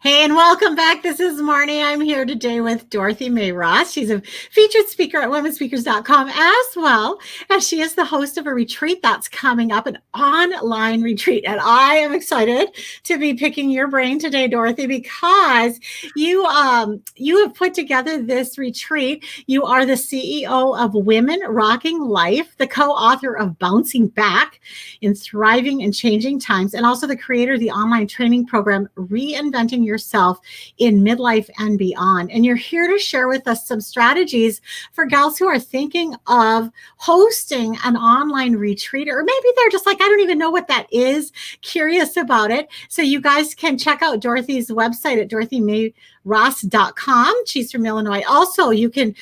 Hey, and welcome back. This is Marnie. I'm here today with Dorothy May Ross. She's a featured speaker at womenspeakers.com, as well as she is the host of a retreat that's coming up, an online retreat. And I am excited to be picking your brain today, Dorothy, because you have put together this retreat. You are the CEO of Women Rocking Life, the co-author of Bouncing Back in Thriving and Changing Times, and also the creator of the online training program Reinventing Yourself in Midlife and Beyond. And you're here to share with us some strategies for gals who are thinking of hosting an online retreat, or maybe they're just like, I don't even know what that is, curious about it. So you guys can check out Dorothy's website at dorothymayross.com. She's from Illinois. Also, you can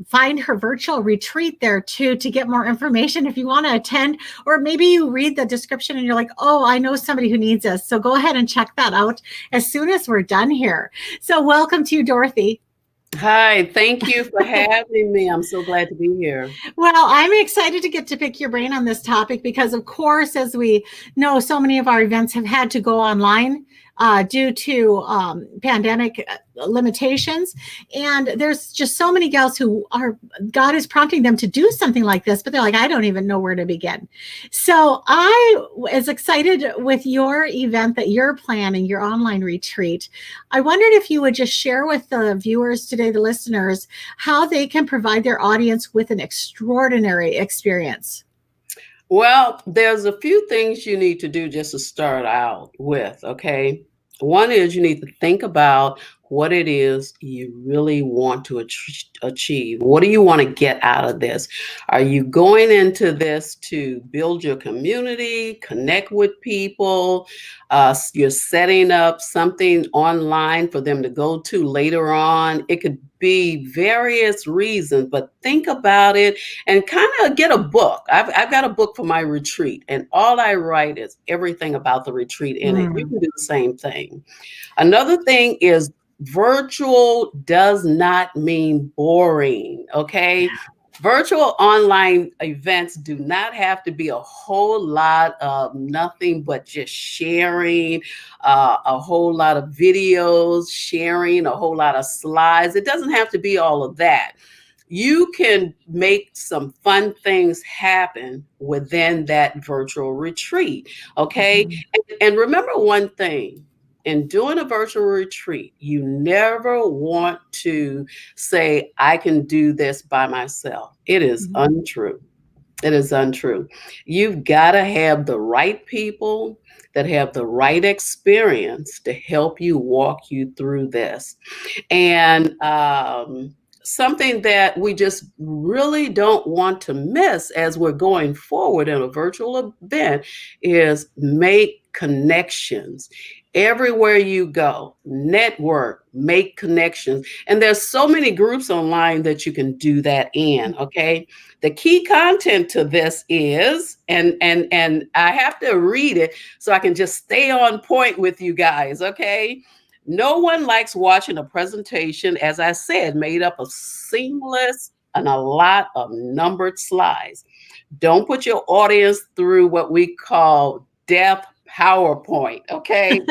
find her virtual retreat there too to get more information if you want to attend, or maybe you read the description and you're like, oh, I know somebody who needs this. So go ahead and check that out as soon as we're done here. So welcome to you, Dorothy. Hi, thank you for having me. I'm so glad to be here. Well, I'm excited to get to pick your brain on this topic because, of course, as we know, so many of our events have had to go online due to pandemic limitations. And there's just so many gals who are, God is prompting them to do something like this, but they're like, I don't even know where to begin. So I was excited with your event that you're planning, your online retreat. I wondered if you would just share with the viewers today, the listeners, how they can provide their audience with an extraordinary experience. Well, there's a few things you need to do just to start out with, okay? One is you need to think about what it is you really want to achieve. What do you want to get out of this? Are you going into this to build your community, connect with people? You're setting up something online for them to go to later on. It could be various reasons, but think about it and kind of get a book. I've got a book for my retreat, and all I write is everything about the retreat in it. You can do the same thing. Another thing is virtual does not mean boring, okay? Virtual online events do not have to be a whole lot of nothing but just sharing, a whole lot of videos, sharing a whole lot of slides. It doesn't have to be all of that. You can make some fun things happen within that virtual retreat, okay? And remember one thing. In doing a virtual retreat, you never want to say, I can do this by myself. It is untrue. It is untrue. You've got to have the right people that have the right experience to help you walk you through this. And something that we just really don't want to miss as we're going forward in a virtual event is make connections. Everywhere you go, network, make connections. And there's so many groups online that you can do that in, okay? The key content to this is, and I have to read it so I can just stay on point with you guys, okay? No one likes watching a presentation, as I said, made up of seamless and a lot of numbered slides. Don't put your audience through what we call deaf PowerPoint, okay?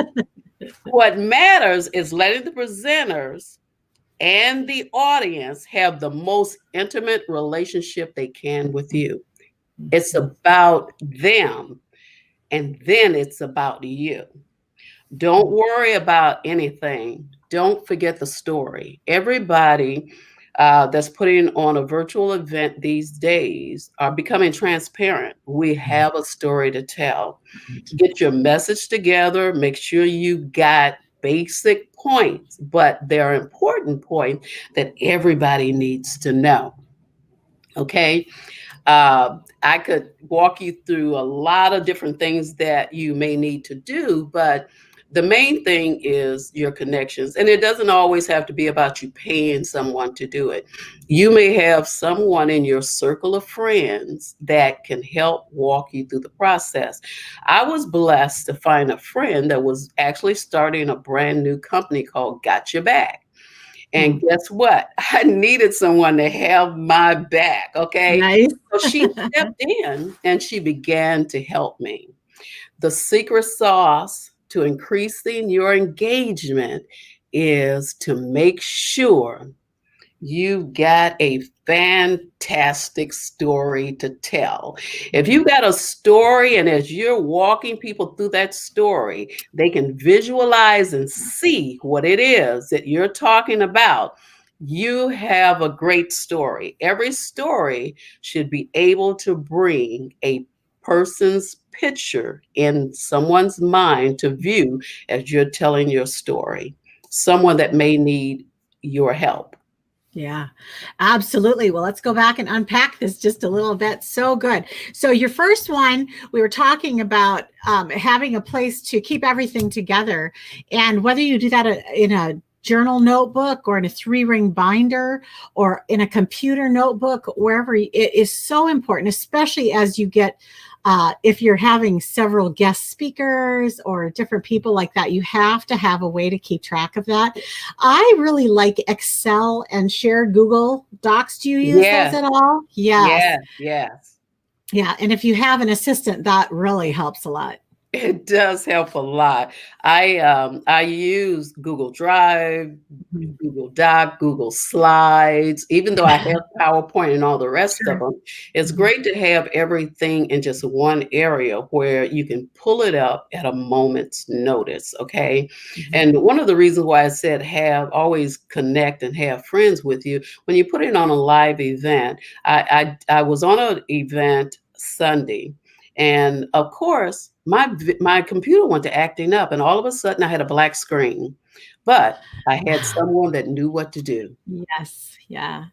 What matters is letting the presenters and the audience have the most intimate relationship they can with you. It's about them, and then it's about you. Don't worry about anything. Don't forget the story. Everybody that's putting on a virtual event these days are becoming transparent. We have a story to tell. Get your message together. Make sure you got basic points, but there are important points that everybody needs to know. Okay. I could walk you through a lot of different things that you may need to do, but the main thing is your connections. And it doesn't always have to be about you paying someone to do it. You may have someone in your circle of friends that can help walk you through the process. I was blessed to find a friend that was actually starting a brand new company called Got Your Back. And guess what? I needed someone to have my back. Okay. Nice. So she stepped in and she began to help me. The secret sauce to increasing your engagement is to make sure you got a fantastic story to tell. If you got a story, and as you're walking people through that story, they can visualize and see what it is that you're talking about, you have a great story. Every story should be able to bring a person's picture in someone's mind to view as you're telling your story, someone that may need your help. Yeah, absolutely. Well, let's go back and unpack this just a little bit. So good. So, your first one, we were talking about having a place to keep everything together. And whether you do that in a journal notebook or in a 3-ring binder or in a computer notebook, wherever, it is so important, especially as you get if you're having several guest speakers or different people like that, you have to have a way to keep track of that. I really like Excel and shared Google Docs. Do you use those Yes, at all? Yes. yes, yes. Yeah. And if you have an assistant, that really helps a lot. It does help a lot. I use Google Drive, Mhm. Google Doc, Google Slides, even though I have PowerPoint and all the rest of Sure. them. It's Mhm. great to have everything in just one area where you can pull it up at a moment's notice, okay? Mhm. And one of the reasons why I said have always connect and have friends with you, when you put it on a live event, I was on an event Sunday, and of course, my computer went to acting up, and all of a sudden I had a black screen. But I had someone that knew what to do. Yes. Yeah.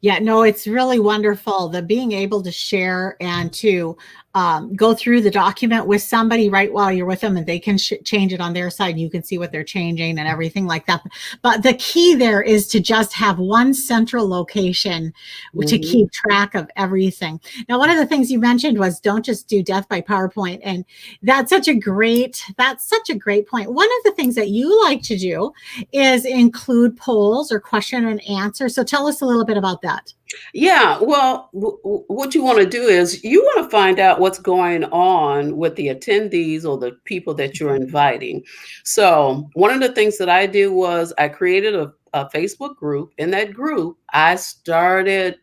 Yeah, no, it's really wonderful the being able to share and to go through the document with somebody right while you're with them, and they can change it on their side. And you can see what they're changing and everything like that. But the key there is to just have one central location to Mhm. keep track of everything. Now, one of the things you mentioned was don't just do death by PowerPoint, and that's such a great point. One of the things that you like to do is include polls or question and answer. So tell us a little bit about that. Yeah, well, what you want to do is you want to find out what's going on with the attendees or the people that you're inviting. So, one of the things that I did was I created a Facebook group. In that group, I started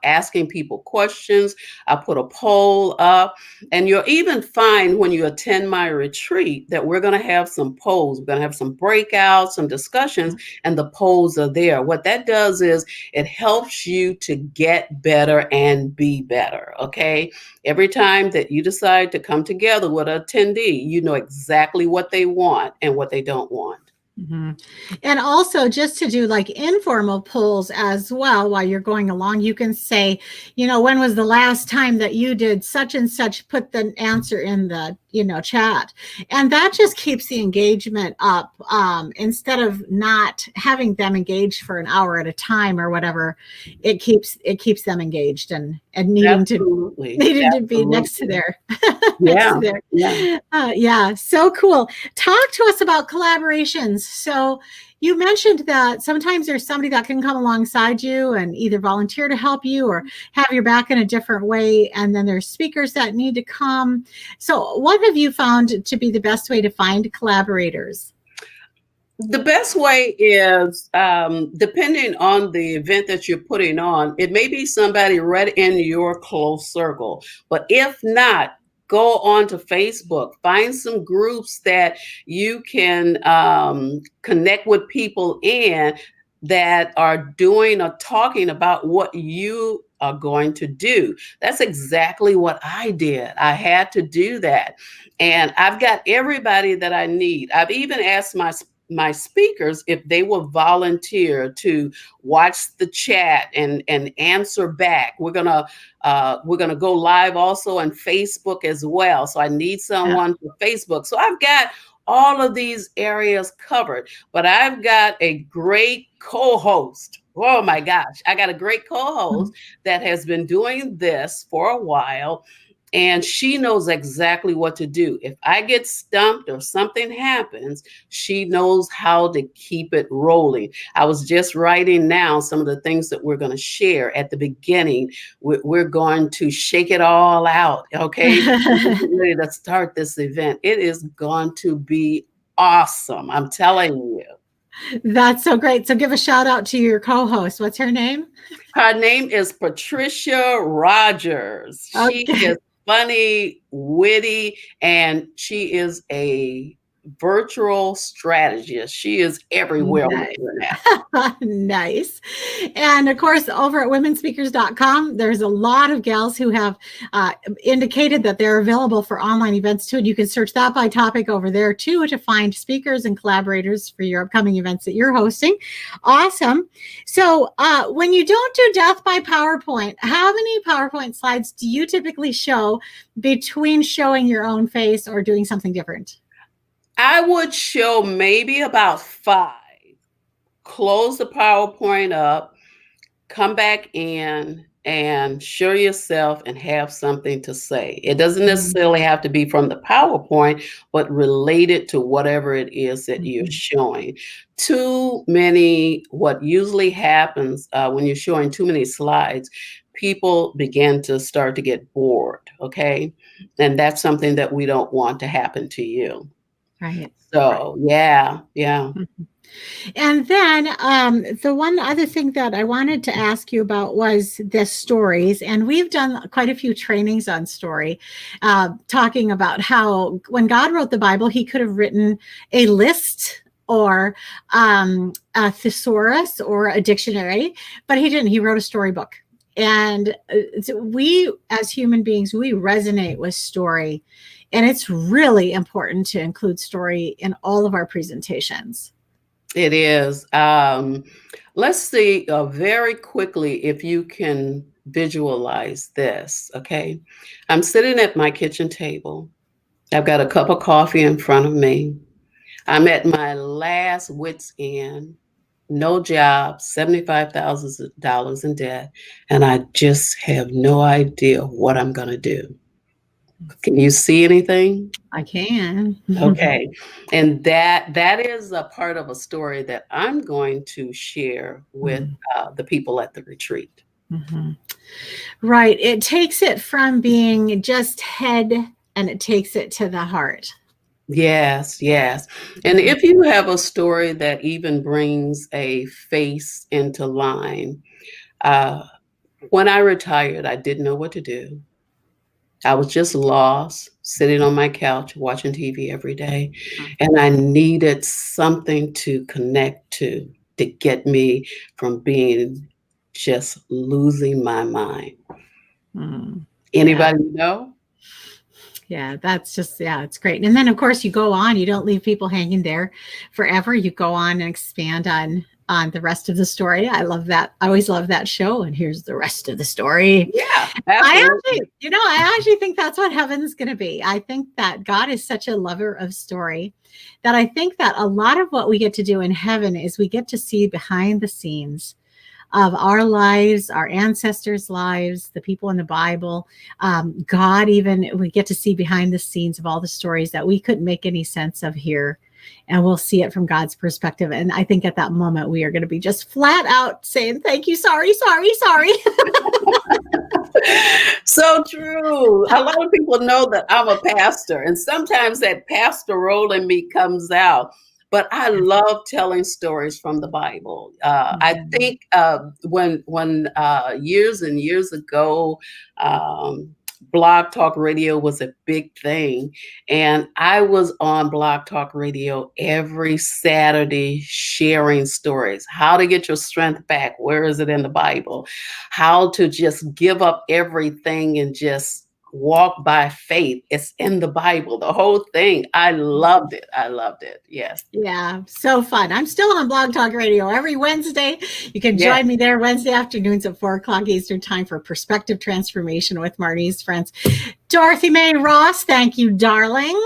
asking people questions. I put a poll up, and you'll even find when you attend my retreat that we're going to have some polls. We're going to have some breakouts, some discussions, and the polls are there. What that does is it helps you to get better and be better. Okay. Every time that you decide to come together with an attendee, you know exactly what they want and what they don't want. Mhm. And also, just to do like informal polls as well while you're going along, you can say, when was the last time that you did such and such? Put the answer in the, chat. And that just keeps the engagement up instead of not having them engaged for an hour at a time or whatever. It keeps them engaged and needing to Absolutely. needing to be next to Absolutely. their next to Yeah. their Yeah. yeah, so cool. Talk to us about collaborations. So you mentioned that sometimes there's somebody that can come alongside you and either volunteer to help you or have your back in a different way, and then there's speakers that need to come. So what have you found to be the best way to find collaborators? The best way is depending on the event that you're putting on, it may be somebody right in your close circle. But if not, go on to Facebook, find some groups that you can connect with people in that are doing or talking about what you are going to do. That's exactly what I did. I had to do that. And I've got everybody that I need. I've even asked my speakers if they will volunteer to watch the chat and answer back. We're gonna go live also on Facebook as well. So I need Yeah. someone for Facebook. So I've got all of these areas covered, but I've got a great co-host. Oh my gosh, I got a great co-host that has been doing this for a while. And she knows exactly what to do. If I get stumped or something happens, she knows how to keep it rolling. I was just writing now some of the things that we're going to share at the beginning. We're going to shake it all out. Okay. We're getting ready to start this event. It is going to be awesome. I'm telling you. That's so great. So give a shout out to your co-host. What's her name? Her name is Patricia Rogers. She Okay. is funny, witty, and she is a virtual strategist. She is everywhere on the Nice. internet. Nice. And of course, over at womenspeakers.com, there's a lot of gals who have indicated that they're available for online events too. And you can search that by topic over there too to find speakers and collaborators for your upcoming events that you're hosting. Awesome. So when you don't do death by PowerPoint, how many PowerPoint slides do you typically show between showing your own face or doing something different? I would show maybe about 5. Close the PowerPoint up, come back in and show yourself and have something to say. It doesn't necessarily have to be from the PowerPoint, but related to whatever it is that you're showing. Too many, what usually happens when you're showing too many slides, people begin to start to get bored, okay? And that's something that we don't want to happen to you. Right. So, yeah. And then the one other thing that I wanted to ask you about was the stories. And we've done quite a few trainings on story, talking about how when God wrote the Bible, he could have written a list or a thesaurus or a dictionary, but he didn't. He wrote a storybook. And we, as human beings, we resonate with story. And it's really important to include story in all of our presentations. It is. Let's see very quickly if you can visualize this. Okay. I'm sitting at my kitchen table. I've got a cup of coffee in front of me. I'm at my last wit's end, no job, $75,000 in debt, and I just have no idea what I'm going to do. Can you see anything? I can. Okay. And that is a part of a story that I'm going to share with the people at the retreat. Mm-hmm. Right. It takes it from being just head and it takes it to the heart. Yes. And if you have a story that even brings a face into line, when I retired, I didn't know what to do. I was just lost, sitting on my couch, watching TV every day. And I needed something to connect to get me from being just losing my mind. Anybody know? Yeah, that's just, it's great. And then, of course, you go on. You don't leave people hanging there forever. You go on and expand on the rest of the story. I love that. I always love that show. And here's the rest of the story. Yeah, absolutely. I actually think that's what heaven's going to be. I think that God is such a lover of story that I think that a lot of what we get to do in heaven is we get to see behind the scenes of our lives, our ancestors' lives, the people in the Bible, God, even we get to see behind the scenes of all the stories that we couldn't make any sense of here. And we'll see it from God's perspective. And I think at that moment, we are going to be just flat out saying, thank you, sorry. So true. A lot of people know that I'm a pastor, and sometimes that pastor role in me comes out. But I love telling stories from the Bible. I think when years and years ago, Blog Talk Radio was a big thing. And I was on Blog Talk Radio every Saturday sharing stories, how to get your strength back. Where is it in the Bible? How to just give up everything and just walk by faith. It's in the Bible, the whole thing. I loved it. Yes. Yeah, so fun. I'm still on Blog Talk Radio every Wednesday. You can join me there Wednesday afternoons at 4:00 Eastern Time for Perspective Transformation with Marnie's friends. Dorothy May Ross, thank you, darling.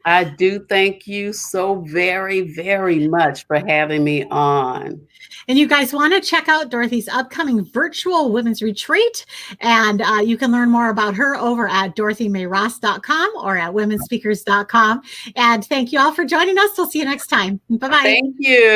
I do thank you so very, very much for having me on. And you guys want to check out Dorothy's upcoming virtual women's retreat. And you can learn more about her over at dorothymayross.com or at womenspeakers.com. And thank you all for joining us. We'll see you next time. Bye-bye. Thank you.